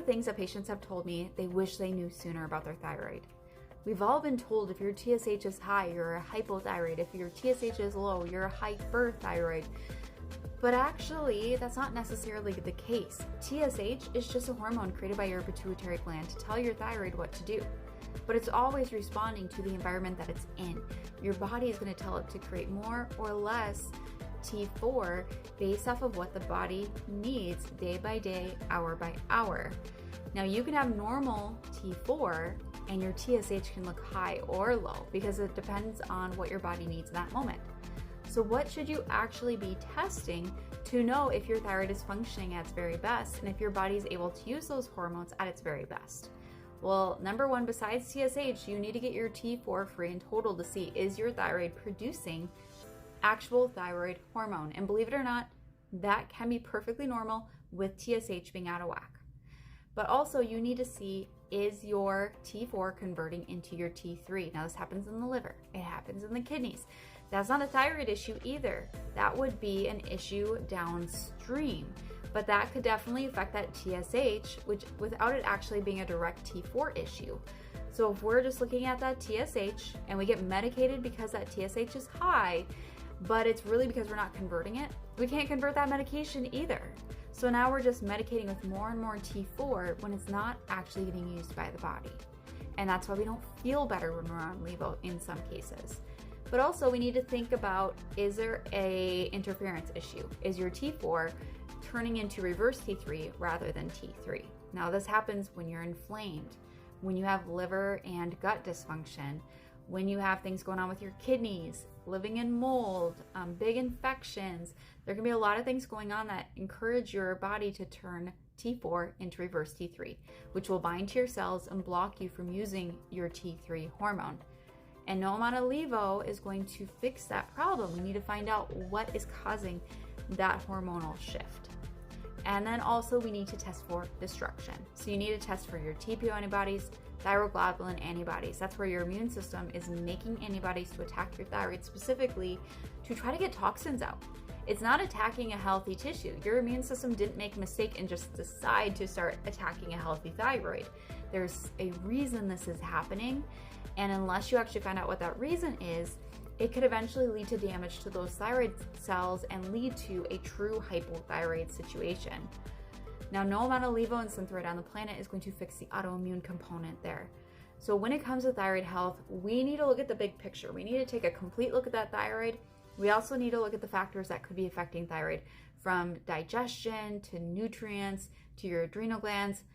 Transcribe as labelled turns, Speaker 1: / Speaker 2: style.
Speaker 1: things that patients have told me they wish they knew sooner about their thyroid. We've all been told if your TSH is high, you're a hypothyroid. If your TSH is low, you're a hyperthyroid. But actually, that's not necessarily the case. TSH is just a hormone created by your pituitary gland to tell your thyroid what to do. But it's always responding to the environment that it's in. Your body is going to tell it to create more or less T4 based off of what the body needs day by day, hour by hour. Now you can have normal T4 and your TSH can look high or low because it depends on what your body needs in that moment. So what should you actually be testing to know if your thyroid is functioning at its very best and if your body is able to use those hormones at its very best? Well, number one, besides TSH, you need to get your T4 free in total to see is your thyroid producing actual thyroid hormone. And believe it or not, that can be perfectly normal with TSH being out of whack. But also you need to see, is your T4 converting into your T3? Now this happens in the liver, it happens in the kidneys. That's not a thyroid issue either. That would be an issue downstream, but that could definitely affect that TSH, which without it actually being a direct T4 issue. So if we're just looking at that TSH and we get medicated because that TSH is high, but it's really because we're not converting it, we can't convert that medication either. So now we're just medicating with more and more T4 when it's not actually getting used by the body. And that's why we don't feel better when we're on levo in some cases. But also we need to think about, is there a interference issue? Is your T4 turning into reverse T3 rather than T3? Now this happens when you're inflamed, when you have liver and gut dysfunction, when you have things going on with your kidneys, living in mold, big infections. There can be a lot of things going on that encourage your body to turn T4 into reverse T3, which will bind to your cells and block you from using your T3 hormone. And no amount of levo is going to fix that problem. We need to find out what is causing that hormonal shift. And then also we need to test for destruction. So you need to test for your TPO antibodies, thyroglobulin antibodies. That's where your immune system is making antibodies to attack your thyroid specifically to try to get toxins out. It's not attacking a healthy tissue. Your immune system didn't make a mistake and just decide to start attacking a healthy thyroid. There's a reason this is happening, and unless you actually find out what that reason is, it could eventually lead to damage to those thyroid cells and lead to a true hypothyroid situation. Now, no amount of levo and synthroid on the planet is going to fix the autoimmune component there. So when it comes to thyroid health, we need to look at the big picture. We need to take a complete look at that thyroid. We also need to look at the factors that could be affecting thyroid, from digestion to nutrients to your adrenal glands